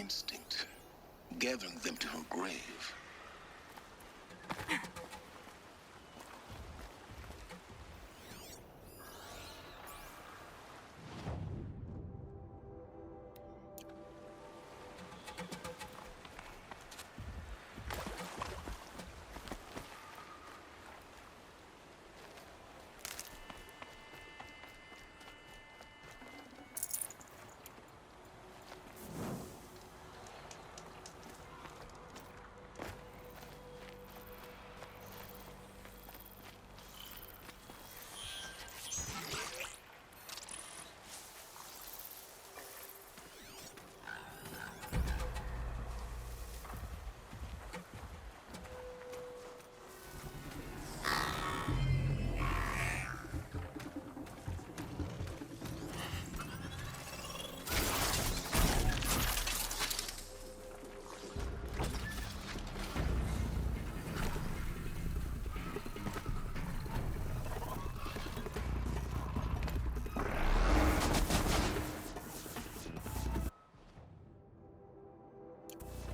instinct, gathering them to her grave.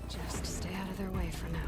Just stay out of their way for now.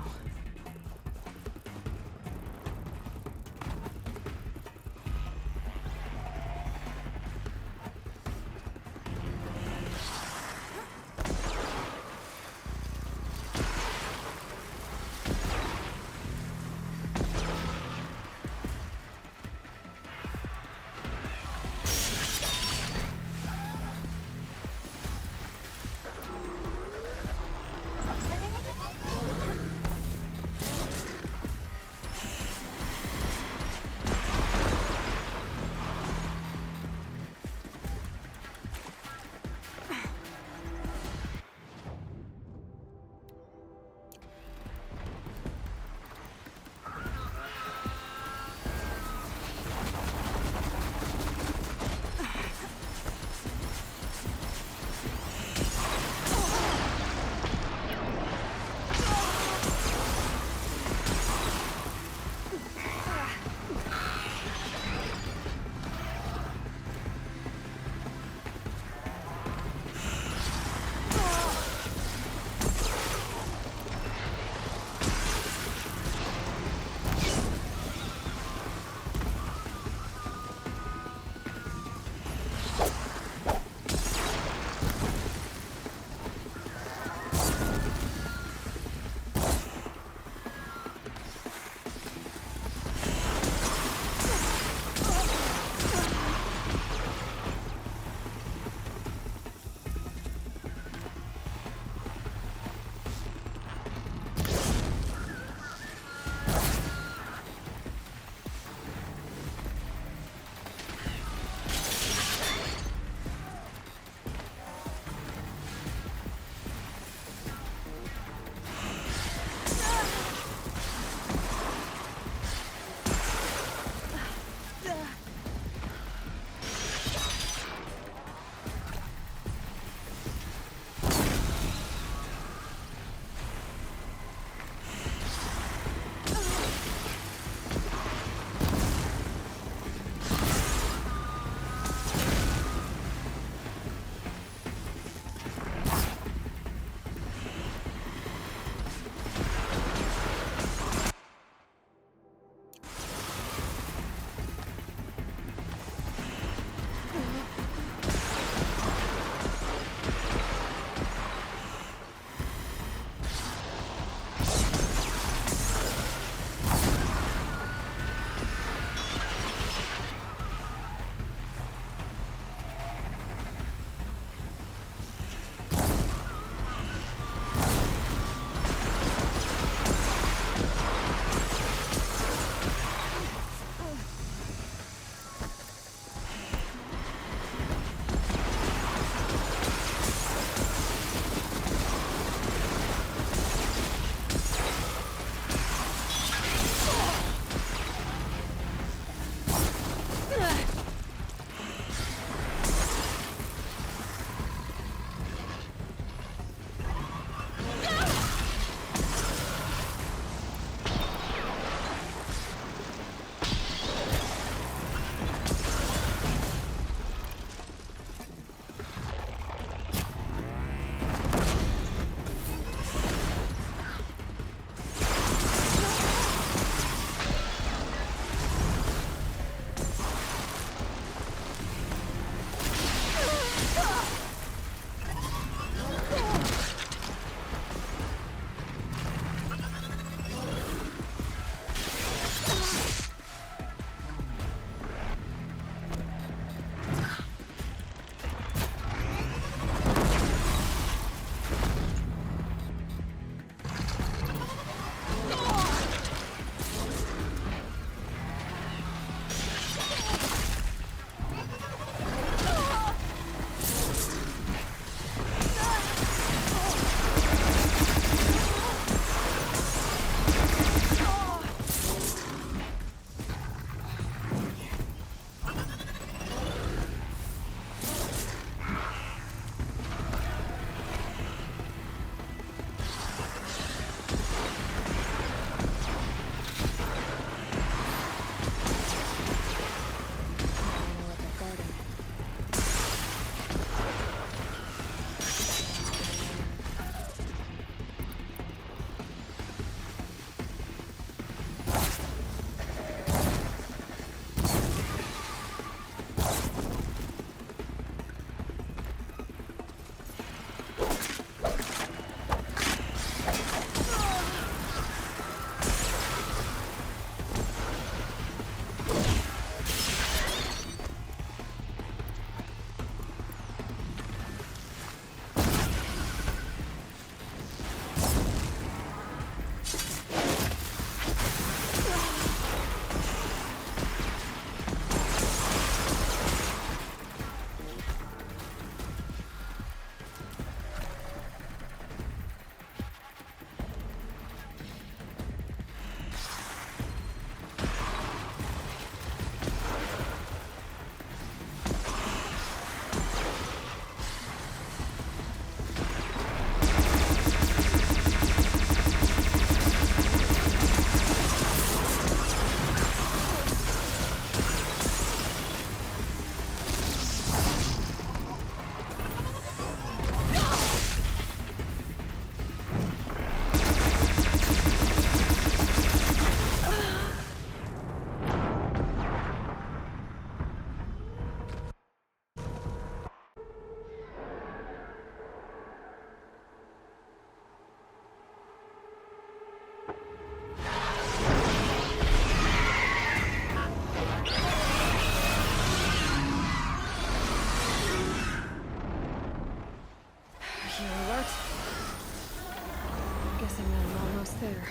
there.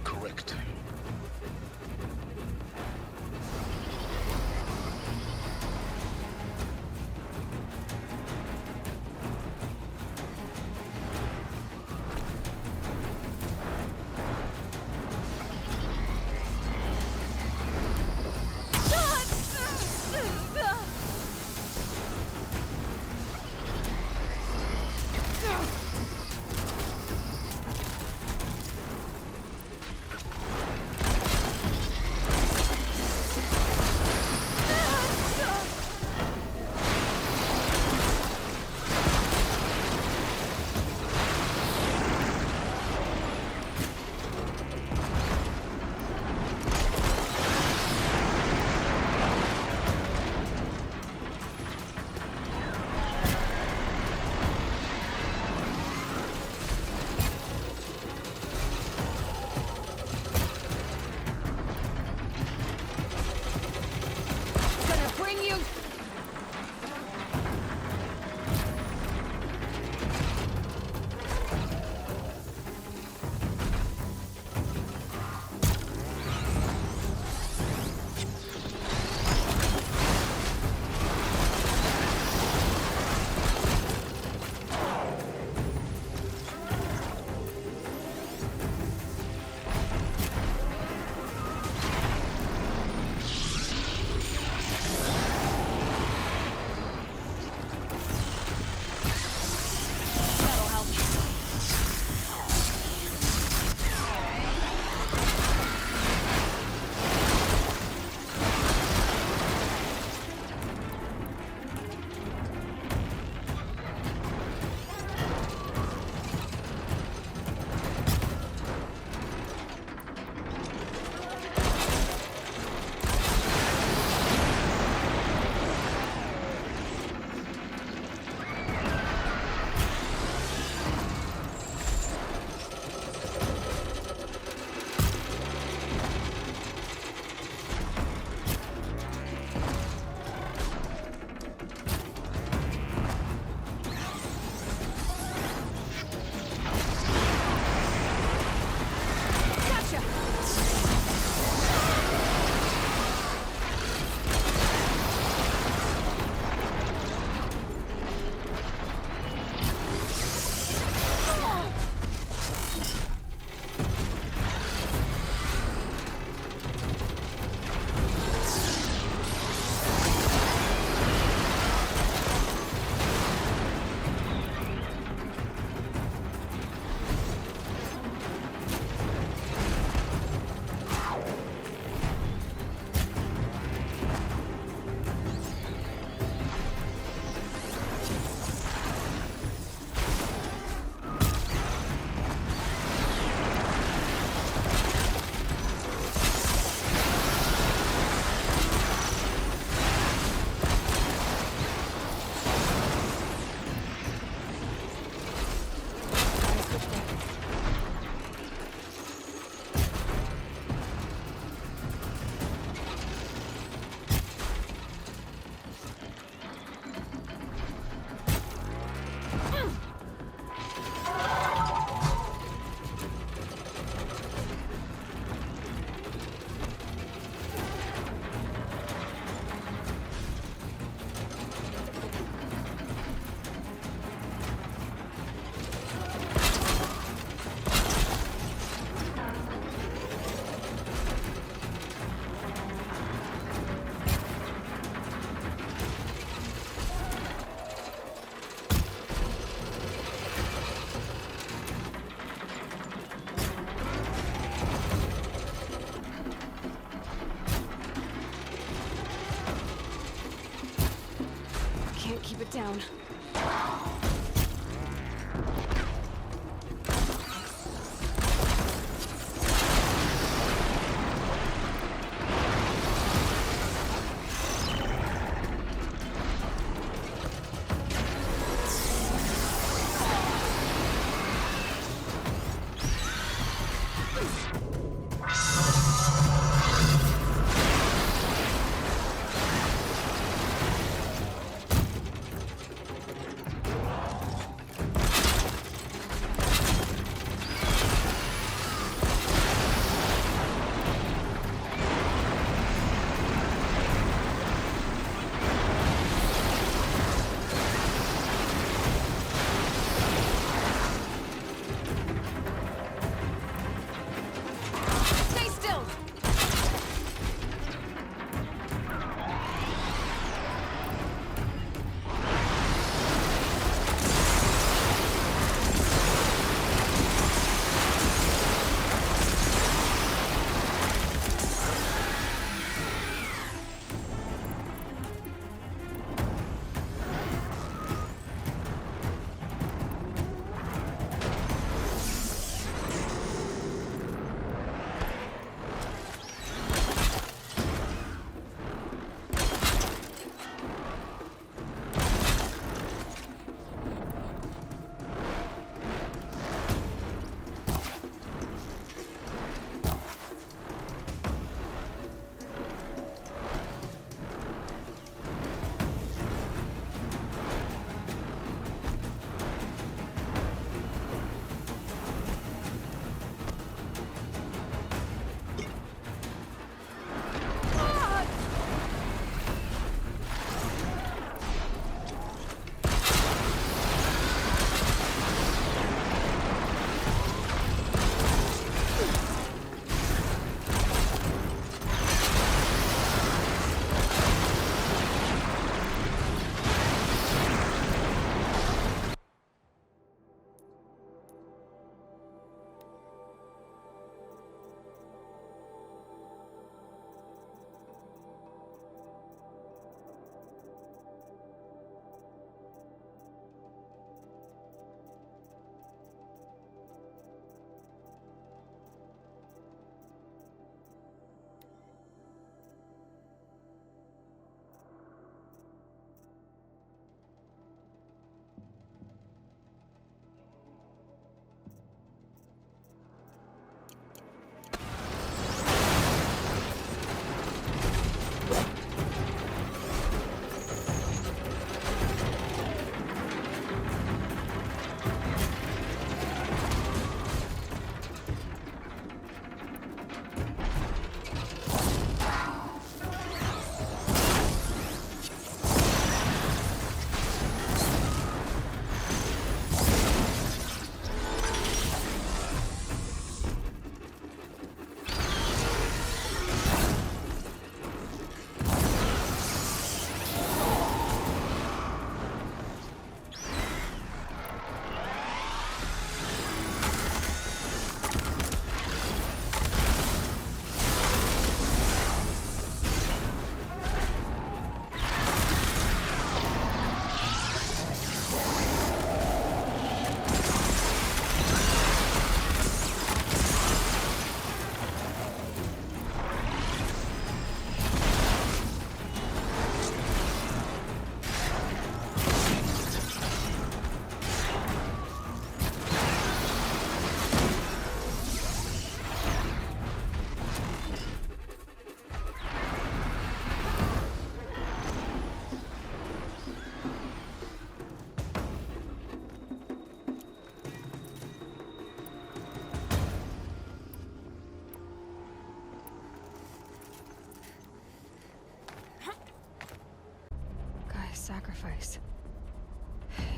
Correct. sacrifice.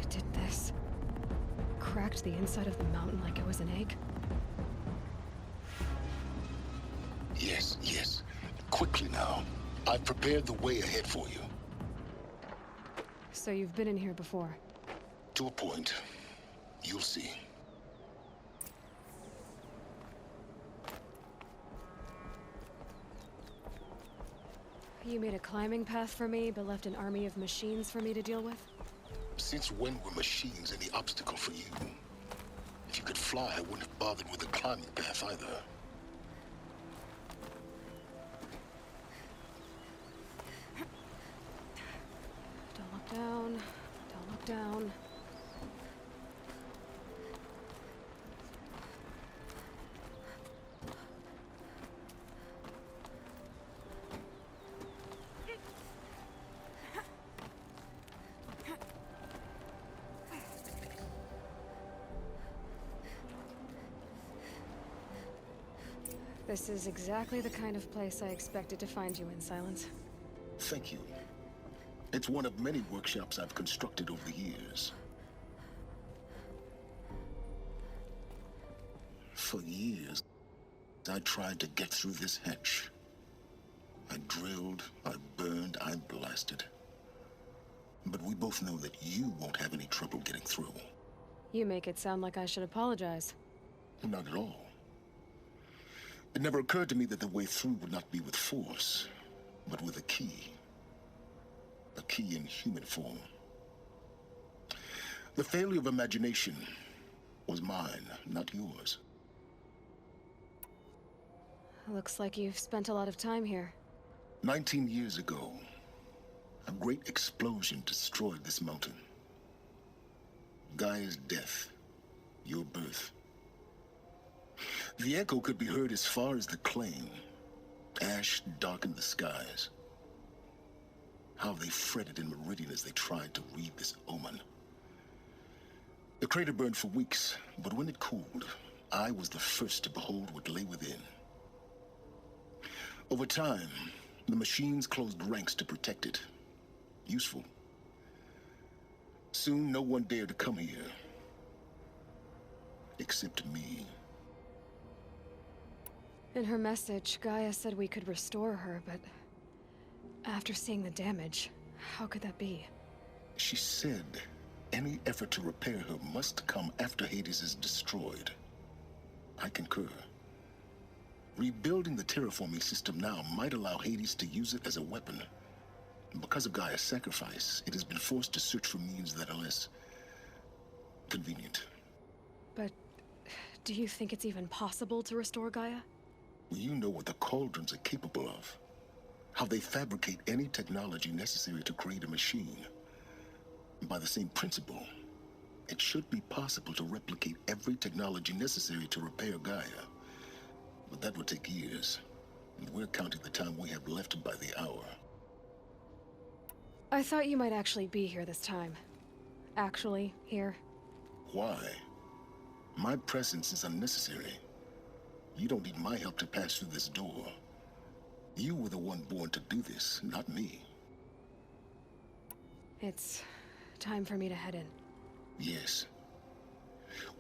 It did this. Cracked the inside of the mountain like it was an egg. Yes, yes. Quickly now. I've prepared the way ahead for you. So you've been in here before? To a point. You'll see. You made a climbing path for me, but left an army of machines for me to deal with? Since when were machines any obstacle for you? If you could fly, I wouldn't have bothered with a climbing path either. Don't look down. Don't look down. This is exactly the kind of place I expected to find you in, Silence. Thank you. It's one of many workshops I've constructed over the years. For years, I tried to get through this hatch. I drilled, I burned, I blasted. But we both know that you won't have any trouble getting through. You make it sound like I should apologize. Not at all. It never occurred to me that the way through would not be with force, but with a key. A key in human form. The failure of imagination was mine, not yours. Looks like you've spent a lot of time here. 19 years ago, a great explosion destroyed this mountain. Gaia's death, your birth. The echo could be heard as far as the claim. Ash darkened the skies. How they fretted in Meridian as they tried to read this omen. The crater burned for weeks, but when it cooled, I was the first to behold what lay within. Over time, the machines closed ranks to protect it. Useful. Soon, no one dared to come here. Except me. In her message, Gaia said we could restore her, but after seeing the damage, how could that be? She said any effort to repair her must come after Hades is destroyed. I concur. Rebuilding the terraforming system now might allow Hades to use it as a weapon. Because of Gaia's sacrifice, it has been forced to search for means that are less convenient. But do you think it's even possible to restore Gaia? You know what the cauldrons are capable of. How they fabricate any technology necessary to create a machine. By the same principle, it should be possible to replicate every technology necessary to repair Gaia. But that would take years. And we're counting the time we have left by the hour. I thought you might actually be here this time. Actually, here. Why? My presence is unnecessary. You don't need my help to pass through this door. You were the one born to do this, not me. It's time for me to head in. Yes.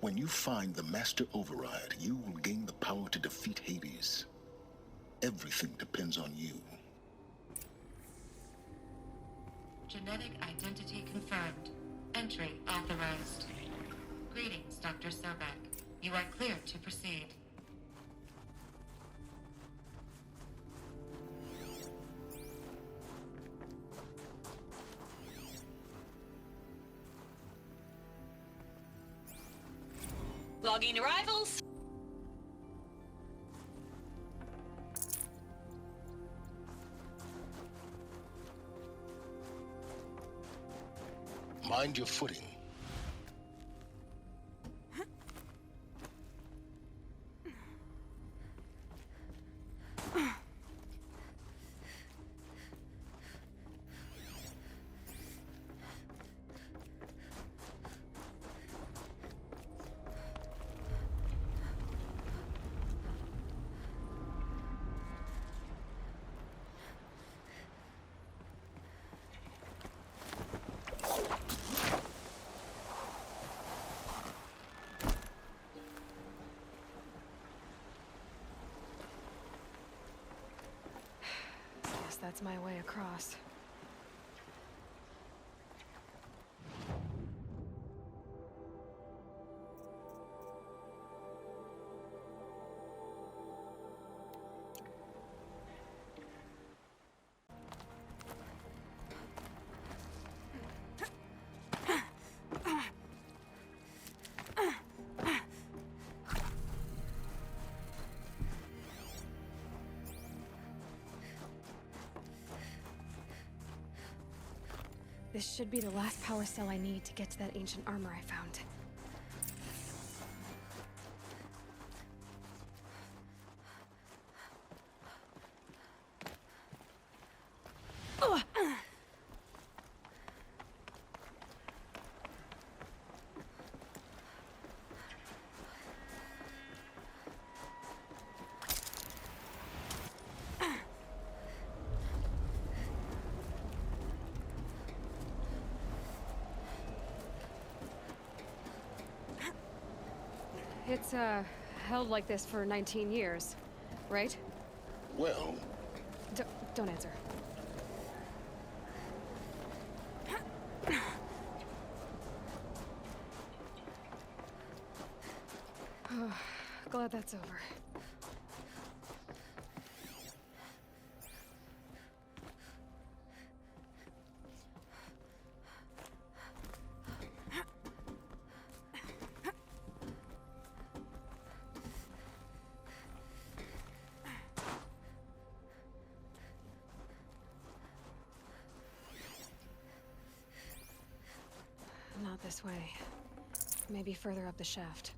When you find the Master Override, you will gain the power to defeat Hades. Everything depends on you. Genetic identity confirmed. Entry authorized. Greetings, Dr. Sobek. You are clear to proceed. Logging arrivals. Mind your footing. that's my way across. This should be the last power cell I need to get to that ancient armor I found. It's, held like this for 19 years, right? Well, Don't answer. Glad that's over. Not this way. Maybe further up the shaft.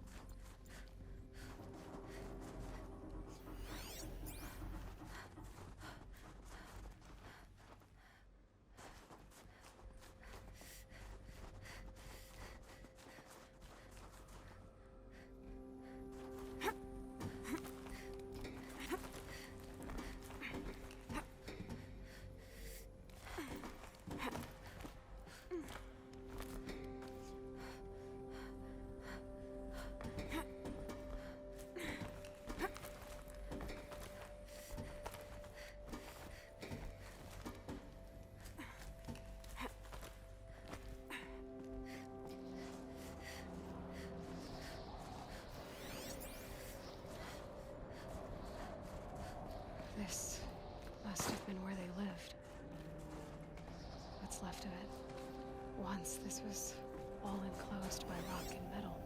This must have been where they lived. What's left of it. Once, this was all enclosed by rock and metal.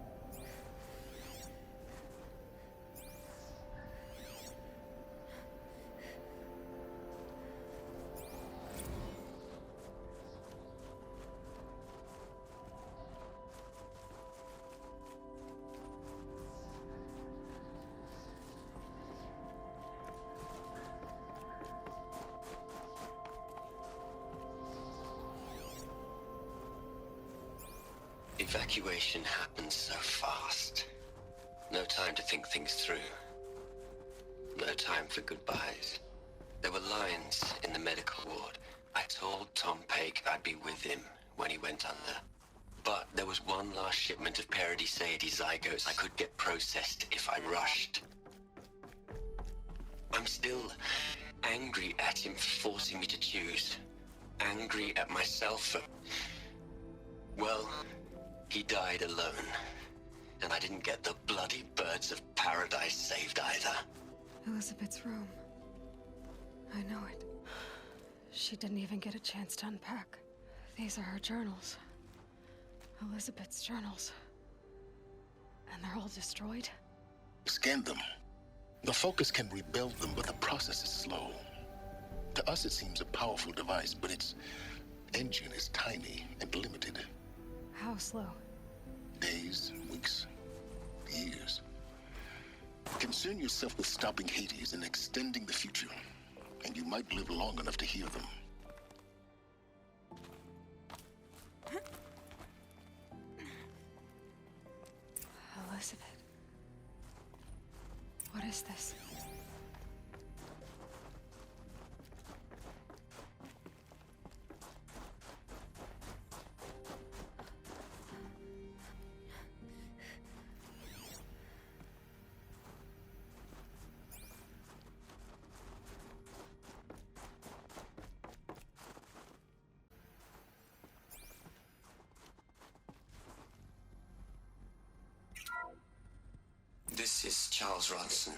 Evacuation happened so fast. No time to think things through. No time for goodbyes. There were lines in the medical ward. I told Tom Paik I'd be with him when he went under. But there was one last shipment of Paradis-Saidi zygotes I could get processed if I rushed. I'm still angry at him for forcing me to choose. Angry at myself for... well... he died alone, and I didn't get the bloody birds of paradise saved either. Elizabeth's room. I know it. She didn't even get a chance to unpack. These are her journals. Elizabeth's journals. And they're all destroyed? scan them. The Focus can rebuild them, but the process is slow. To us, it seems a powerful device, but its engine is tiny and limited. How slow? Days, weeks, years. Concern yourself with stopping Hades and extending the future, and you might live long enough to hear them. Elizabeth. What is this? This is Charles Ronson.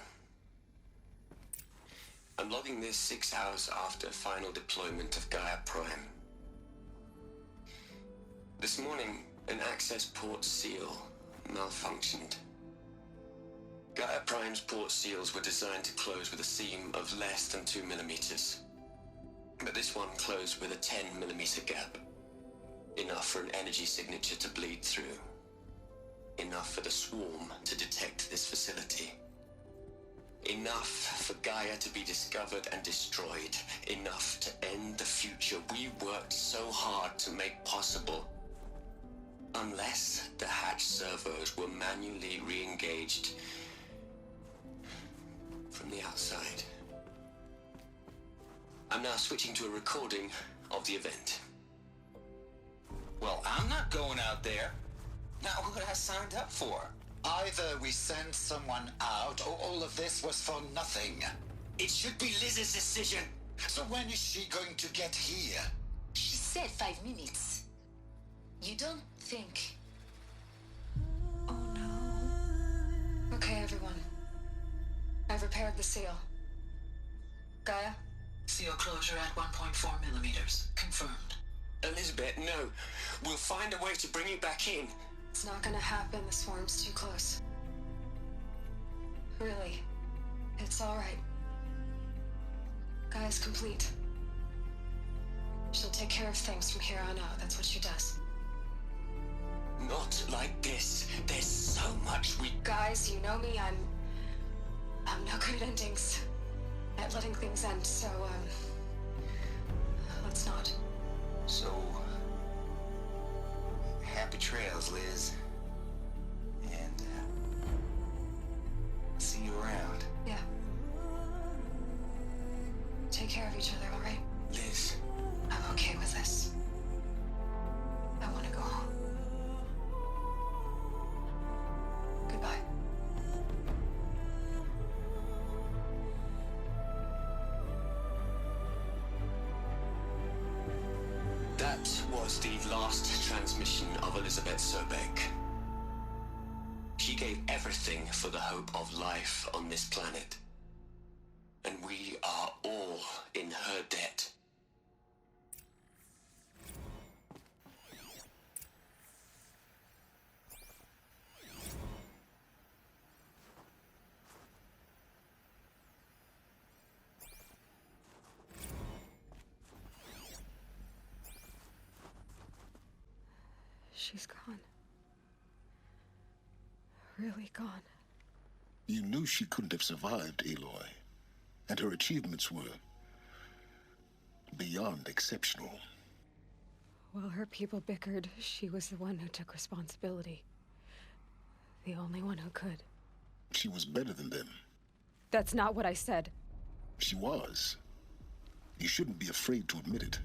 I'm logging this 6 hours after final deployment of Gaia Prime. This morning, an access port seal malfunctioned. Gaia Prime's port seals were designed to close with a seam of less than 2 millimeters. But this one closed with a 10 millimeter gap. Enough for an energy signature to bleed through. Enough for the swarm to detect this facility. Enough for Gaia to be discovered and destroyed. Enough to end the future we worked so hard to make possible. Unless the hatch servos were manually re-engaged from the outside. I'm now switching to a recording of the event. Well, I'm not going out there. Not what I signed up for. Either we send someone out, or all of this was for nothing. It should be Liz's decision. So when is she going to get here? She said 5 minutes. You don't think... Oh no. Okay, everyone. I've repaired the seal. Gaia? Seal closure at 1.4 millimeters. Confirmed. Elizabeth, no. We'll find a way to bring you back in. It's not gonna happen. The swarm's too close. Really. It's alright. Gaia's complete. She'll take care of things from here on out. That's what she does. Not like this. There's so much we... Guys, you know me. I'm no good at endings. At letting things end, so, let's not. So... happy trails, Liz. And, see you around. Yeah. Take care of each other, alright? Liz. I'm okay with this. I want to go home. Goodbye. That was the last transmission of Elizabeth Sobek. She gave everything for the hope of life on this planet. And we are all in her debt. She's gone. Really gone. You knew she couldn't have survived, Aloy. And her achievements were beyond exceptional. While her people bickered, she was the one who took responsibility. The only one who could. She was better than them. That's not what I said. She was. You shouldn't be afraid to admit it.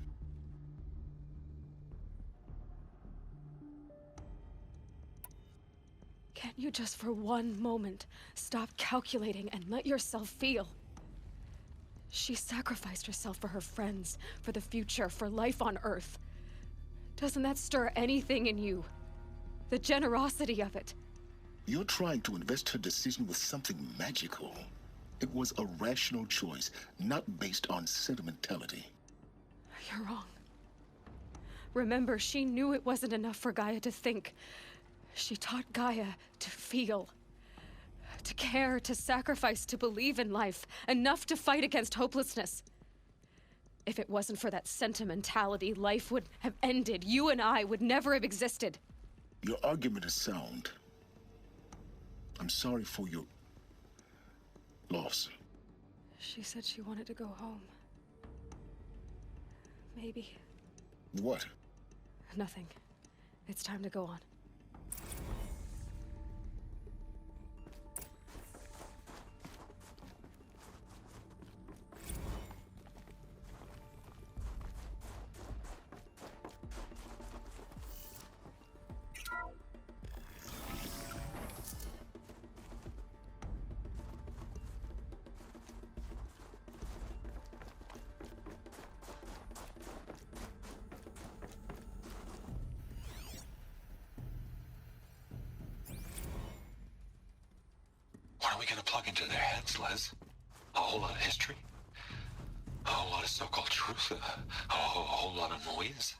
Can't you just for one moment stop calculating and let yourself feel? She sacrificed herself for her friends, for the future, for life on Earth. Doesn't that stir anything in you? The generosity of it. You're trying to invest her decision with something magical. It was a rational choice, not based on sentimentality. You're wrong. Remember, she knew it wasn't enough for Gaia to think. She taught Gaia to feel. To care, to sacrifice, to believe in life. Enough to fight against hopelessness. If it wasn't for that sentimentality, life would have ended. You and I would never have existed. Your argument is sound. I'm sorry for your loss. She said she wanted to go home. Maybe. What? Nothing. It's time to go on. we gonna plug into their heads, Les? A whole lot of history? A whole lot of so-called truth? A whole lot of noise?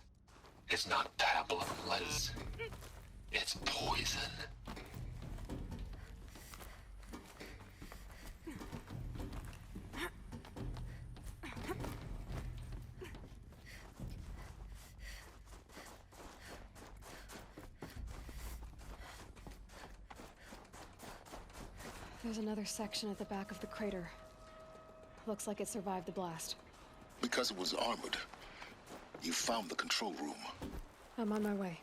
It's not tablet, Les. It's poison. There's another section at the back of the crater. Looks like it survived the blast. Because it was armored, you found the control room. I'm on my way.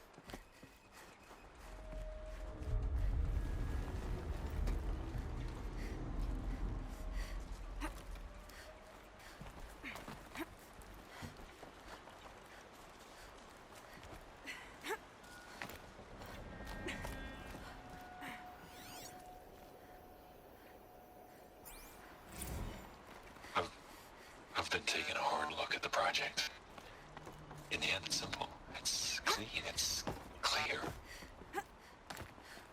I've been taking a hard look at the project. In the end, it's simple. It's clean. It's clear.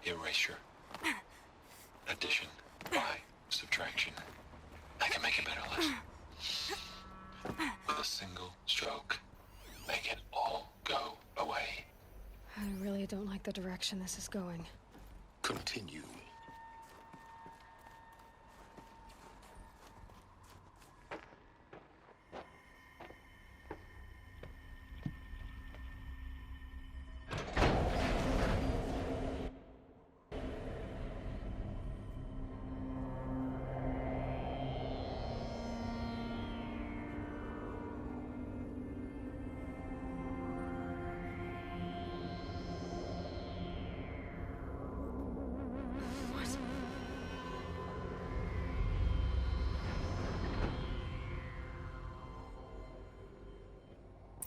Erasure. Addition. By. Subtraction. I can make it better, Les. With a single stroke. Make it all go away. I really don't like the direction this is going. Continue.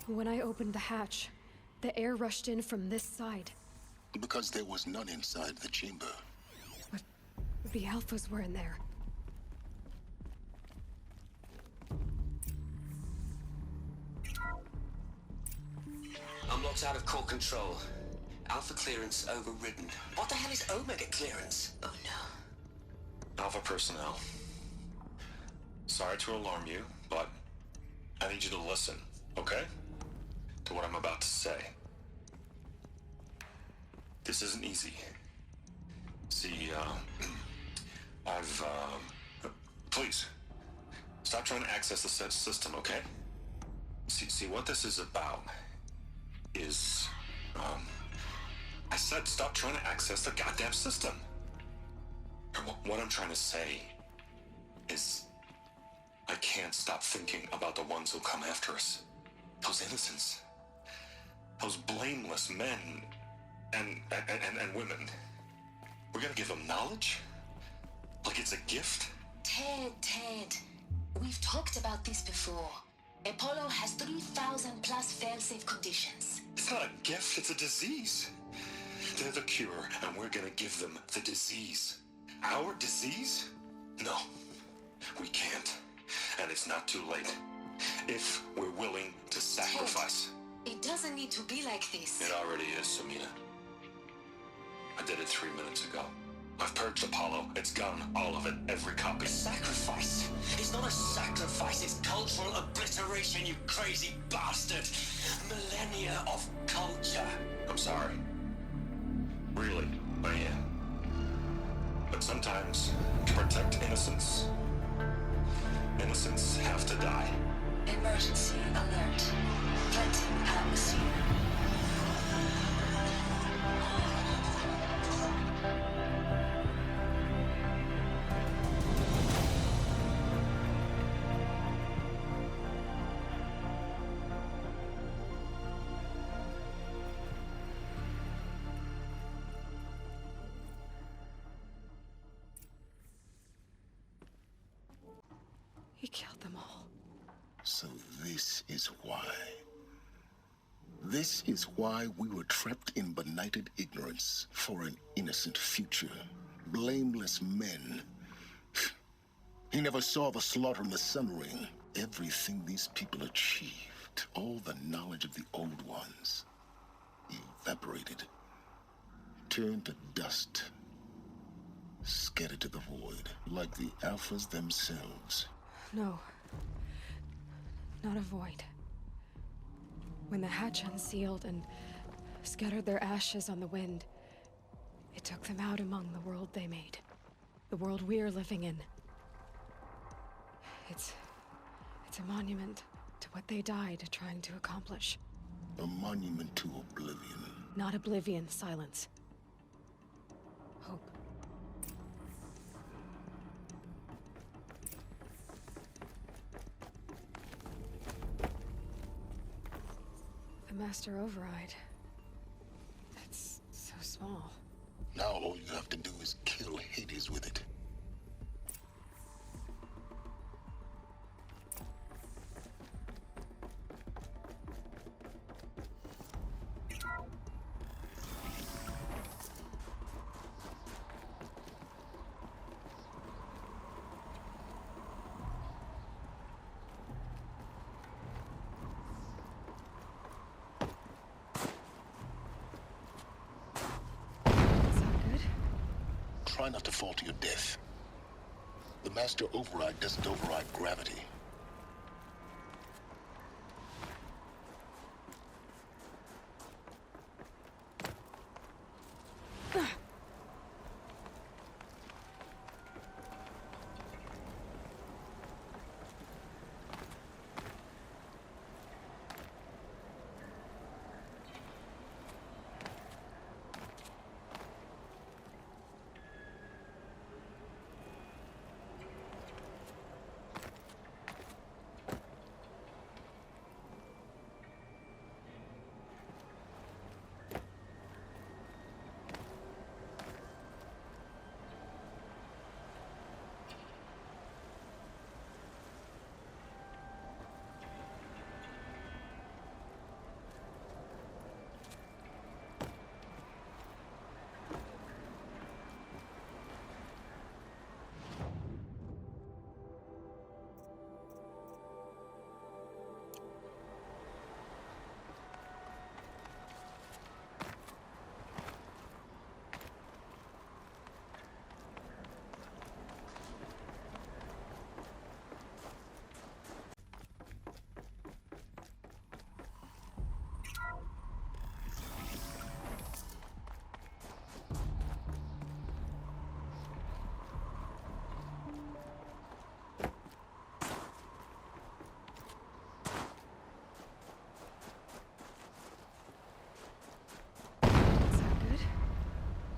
When I opened the hatch, the air rushed in from this side. Because there was none inside the chamber. But the alphas were in there. Unlocked out of core control. Alpha clearance overridden. What the hell is Omega clearance? Oh no. Alpha personnel. Sorry to alarm you, but I need you to listen, okay? To what I'm about to say. This isn't easy. See, please, stop trying to access the said system, okay? See, what this is about is, I said stop trying to access the goddamn system. And what I'm trying to say is, I can't stop thinking about the ones who come after us. Those innocents. Those blameless men and women. We're gonna give them knowledge? Like it's a gift? Ted. We've talked about this before. Apollo has 3,000 plus fail-safe conditions. It's not a gift, it's a disease. They're the cure, and we're gonna give them the disease. Our disease? No, we can't. And it's not too late. If we're willing to sacrifice. Ted, it doesn't need to be like this. It already is, Samina. I did it 3 minutes ago. I've purged Apollo. It's gone. All of it. Every copy. Sacrifice? It's not a sacrifice. It's cultural obliteration, you crazy bastard. Millennia of culture. I'm sorry. Really, I am. But sometimes, to protect innocence, innocents have to die. Emergency alert. Planting atmosphere. He killed them all. So this is why. This is why we were trapped in benighted ignorance for an innocent future. Blameless men. He never saw the slaughter in the Sun Ring. Everything these people achieved, all the knowledge of the old ones, evaporated, turned to dust, scattered. scattered to the void, like the Alphas themselves. No. Not a void. When the hatch unsealed and scattered their ashes on the wind, it took them out among the world they made. The world we're living in. It's a monument to what they died trying to accomplish. A monument to oblivion. Not oblivion, silence. Hope. The Master Override. That's so small. Now all you have to do is kill Hades with it. Try not to fall to your death. The Master Override doesn't override gravity.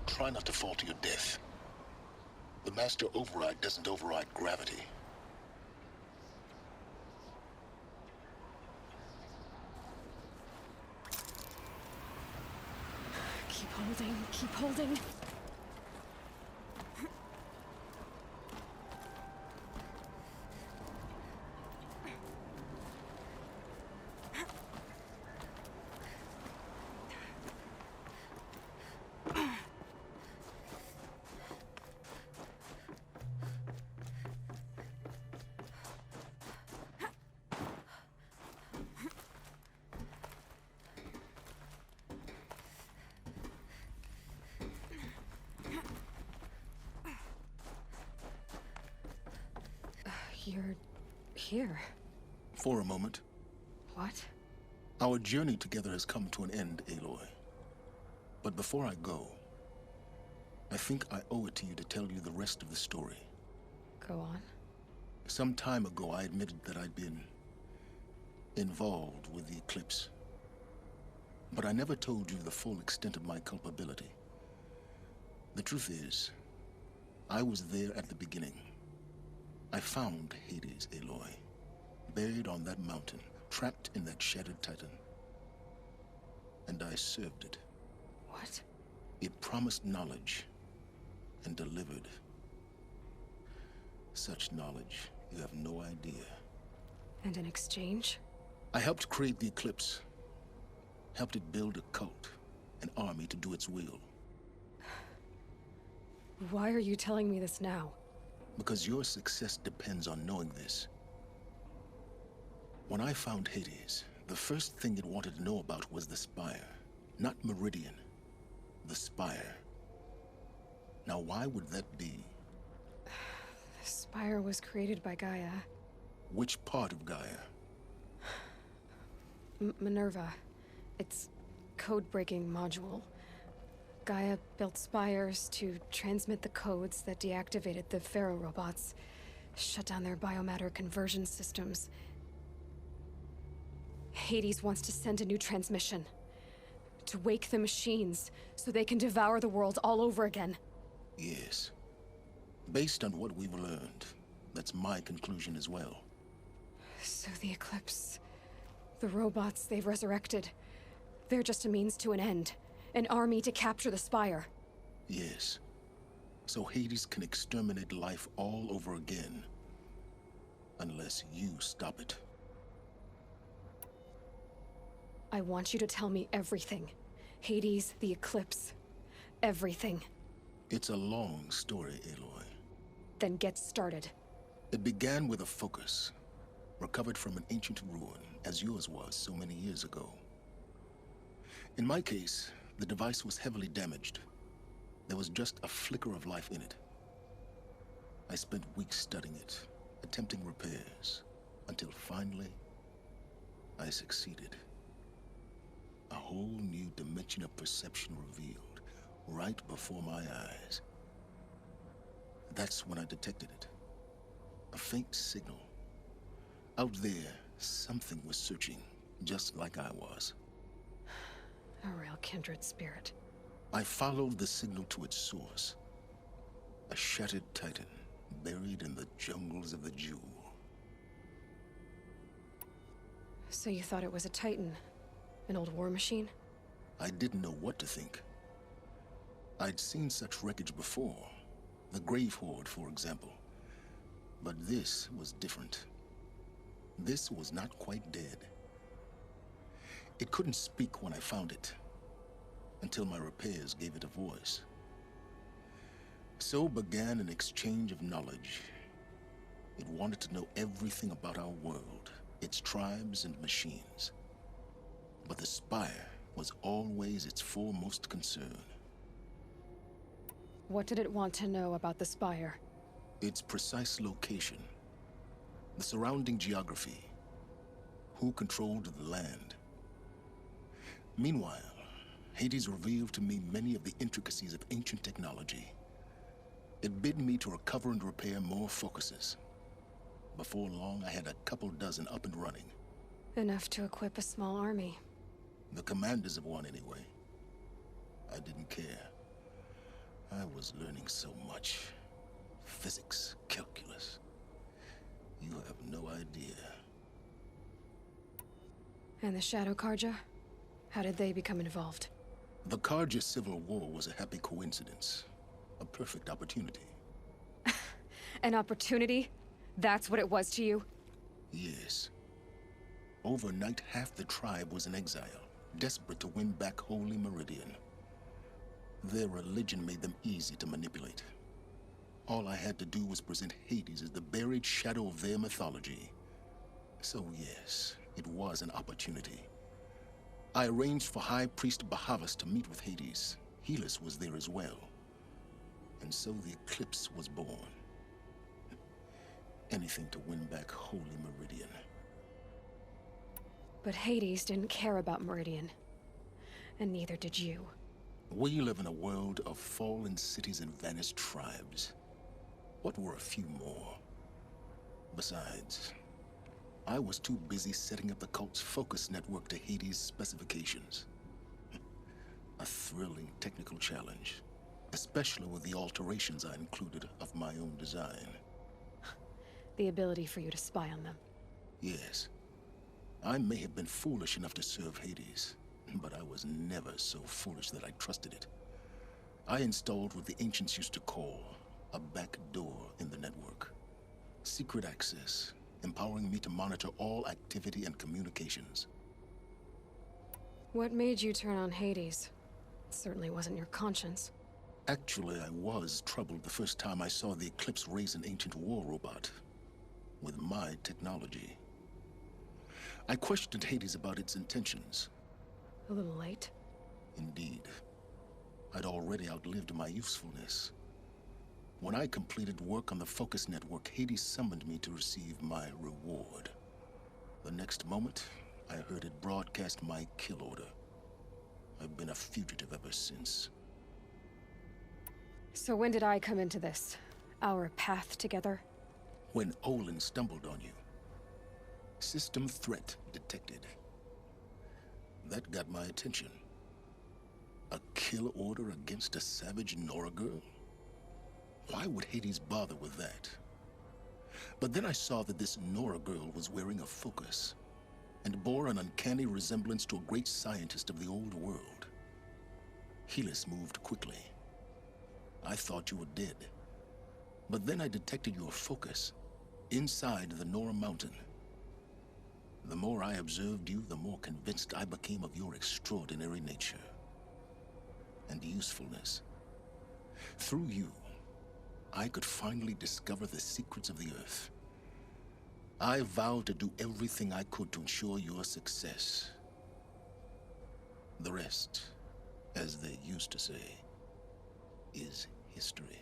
Try not to fall to your death. The Master Override doesn't override gravity. Keep holding, keep holding. You're here. For a moment. What? Our journey together has come to an end, Aloy. But before I go, I think I owe it to you to tell you the rest of the story. Go on. Some time ago, I admitted that I'd been involved with the Eclipse. But I never told you the full extent of my culpability. The truth is, I was there at the beginning. I found Hades, Aloy, buried on that mountain, trapped in that shattered titan. And I served it. What? It promised knowledge and delivered. Such knowledge, you have no idea. And in exchange? I helped create the Eclipse. Helped it build a cult, an army to do its will. Why are you telling me this now? Because your success depends on knowing this. When I found Hades, the first thing it wanted to know about was the Spire. Not Meridian. The Spire. Now why would that be? The Spire was created by Gaia. Which part of Gaia? Minerva. Its code-breaking module. Gaia built spires to transmit the codes that deactivated the Pharaoh robots, shut down their biomatter conversion systems. Hades wants to send a new transmission. To wake the machines, so they can devour the world all over again. Yes. Based on what we've learned, that's my conclusion as well. So the Eclipse... the robots they've resurrected... they're just a means to an end. An army to capture the Spire. Yes. So Hades can exterminate life all over again. Unless you stop it. I want you to tell me everything. Hades, the Eclipse, everything. It's a long story, Aloy. Then get started. It began with a focus, recovered from an ancient ruin, as yours was so many years ago. In my case, the device was heavily damaged. There was just a flicker of life in it. I spent weeks studying it, attempting repairs, until finally, I succeeded. A whole new dimension of perception revealed, right before my eyes. That's when I detected it. A faint signal. Out there, something was searching, just like I was. A real kindred spirit. I followed the signal to its source. A shattered titan, buried in the jungles of the Jewel. So you thought it was a titan? An old war machine? I didn't know what to think. I'd seen such wreckage before. The Grave Horde, for example. But this was different. This was not quite dead. It couldn't speak when I found it, until my repairs gave it a voice. So began an exchange of knowledge. It wanted to know everything about our world, its tribes and machines. But the Spire was always its foremost concern. What did it want to know about the Spire? Its precise location, the surrounding geography, who controlled the land. Meanwhile, Hades revealed to me many of the intricacies of ancient technology. It bid me to recover and repair more focuses. Before long, I had a couple dozen up and running. Enough to equip a small army. The commanders of one, anyway. I didn't care. I was learning so much. Physics, calculus. You have no idea. And the Shadow Karja? How did they become involved? The Karja Civil War was a happy coincidence. A perfect opportunity. An opportunity? That's what it was to you? Yes. Overnight, half the tribe was in exile, desperate to win back Holy Meridian. Their religion made them easy to manipulate. All I had to do was present Hades as the buried shadow of their mythology. So yes, it was an opportunity. I arranged for High Priest Bahavas to meet with Hades. Helis was there as well. And so the Eclipse was born. Anything to win back Holy Meridian. But Hades didn't care about Meridian. And neither did you. We live in a world of fallen cities and vanished tribes. What were a few more? Besides, I was too busy setting up the cult's focus network to Hades' specifications. A thrilling technical challenge, especially with the alterations I included of my own design. The ability for you to spy on them. Yes. I may have been foolish enough to serve Hades, but I was never so foolish that I trusted it. I installed what the ancients used to call a back door in the network. Secret access, empowering me to monitor all activity and communications. What made you turn on Hades? It certainly wasn't your conscience. Actually, I was troubled the first time I saw the Eclipse raise an ancient war robot. With my technology. I questioned Hades about its intentions. A little late? Indeed. I'd already outlived my usefulness. When I completed work on the Focus Network, Hades summoned me to receive my reward. The next moment, I heard it broadcast my kill order. I've been a fugitive ever since. So when did I come into this? Our path together? When Olin stumbled on you. System threat detected. That got my attention. A kill order against a savage Nora girl? Why would Hades bother with that? But then I saw that this Nora girl was wearing a focus, and bore an uncanny resemblance to a great scientist of the old world. Helis moved quickly. I thought you were dead. But then I detected your focus, inside the Nora mountain. The more I observed you, the more convinced I became of your extraordinary nature and usefulness. Through you, I could finally discover the secrets of the Earth. I vowed to do everything I could to ensure your success. The rest, as they used to say, is history.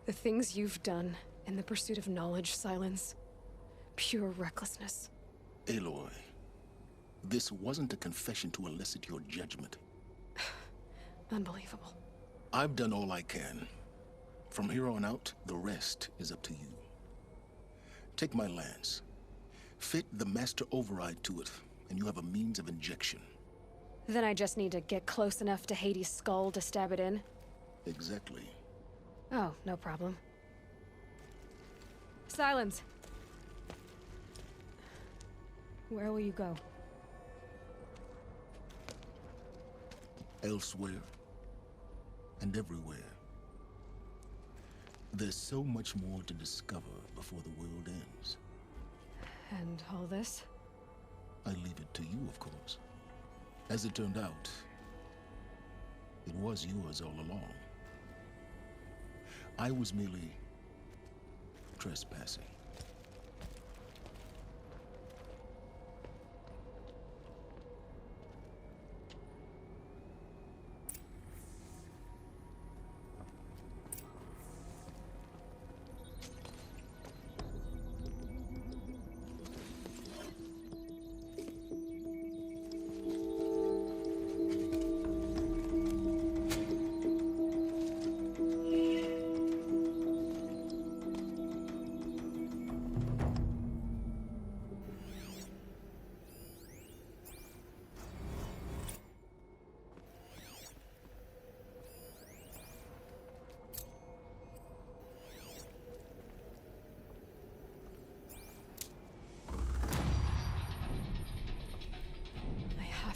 The things you've done in the pursuit of knowledge, Silence. Pure recklessness. Aloy, this wasn't a confession to elicit your judgment. Unbelievable. I've done all I can. From here on out, the rest is up to you. Take my lance. Fit the master override to it, and you have a means of injection. Then I just need to get close enough to Hades' skull to stab it in? Exactly. Oh, no problem. Silence! Where will you go? Elsewhere. And everywhere. There's so much more to discover before the world ends. And all this? I leave it to you, of course. As it turned out, it was yours all along. I was merely trespassing.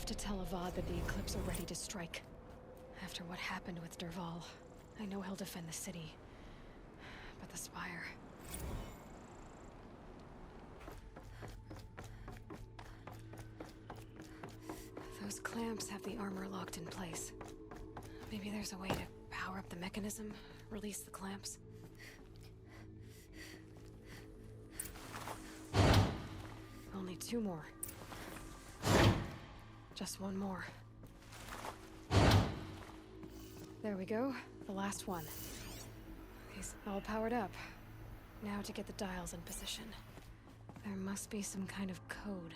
To tell Avad that the Eclipse are ready to strike. After what happened with Dervahl, I know he'll defend the city. But the Spire... Those clamps have the armor locked in place. Maybe there's a way to power up the mechanism, release the clamps. Only 2 more. Just 1 more. There we go. The last one. He's all powered up. Now to get the dials in position. There must be some kind of code.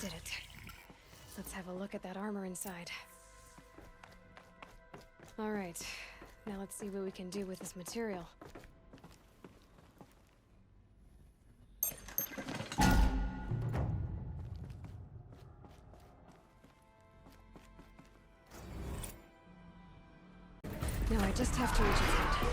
Did it. Let's have a look at that armor inside. All right. Now let's see what we can do with this material. Now I just have to reach its head.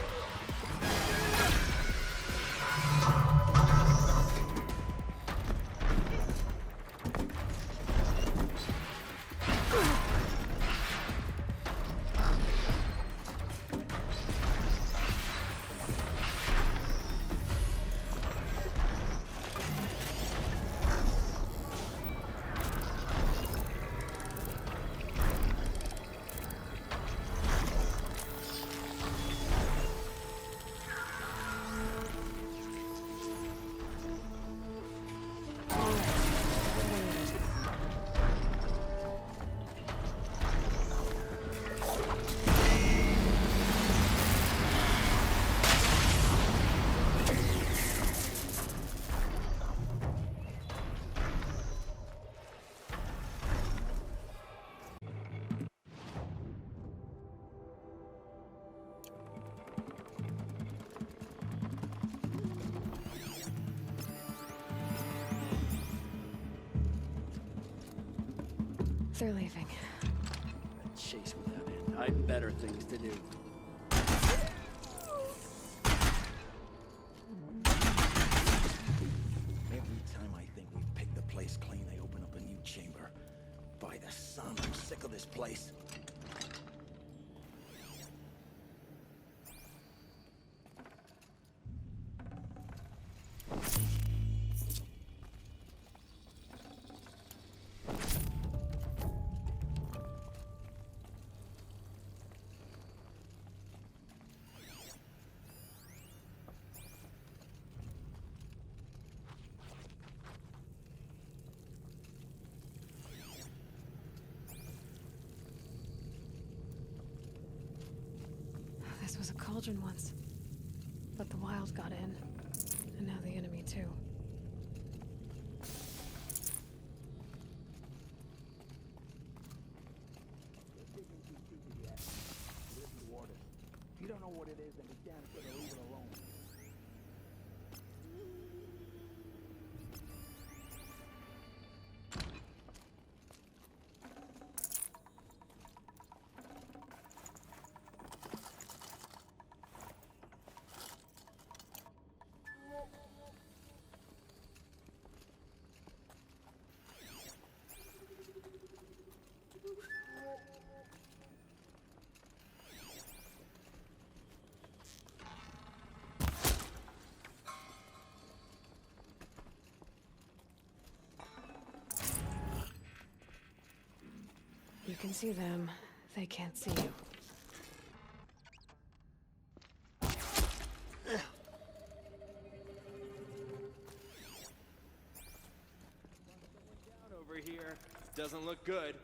They're leaving. A chase without end. I've better things to do. Every time I think we've picked the place clean, they open up a new chamber. By the sun, I'm sick of this place. This was a cauldron once. But the wild got in. And now the enemy too. If you don't know what it is, then be damn sure to leave it alone. You can see them. They can't see you. Down over here. Doesn't look good.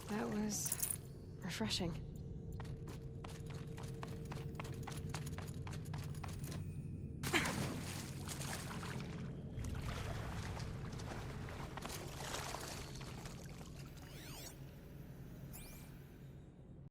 That was refreshing.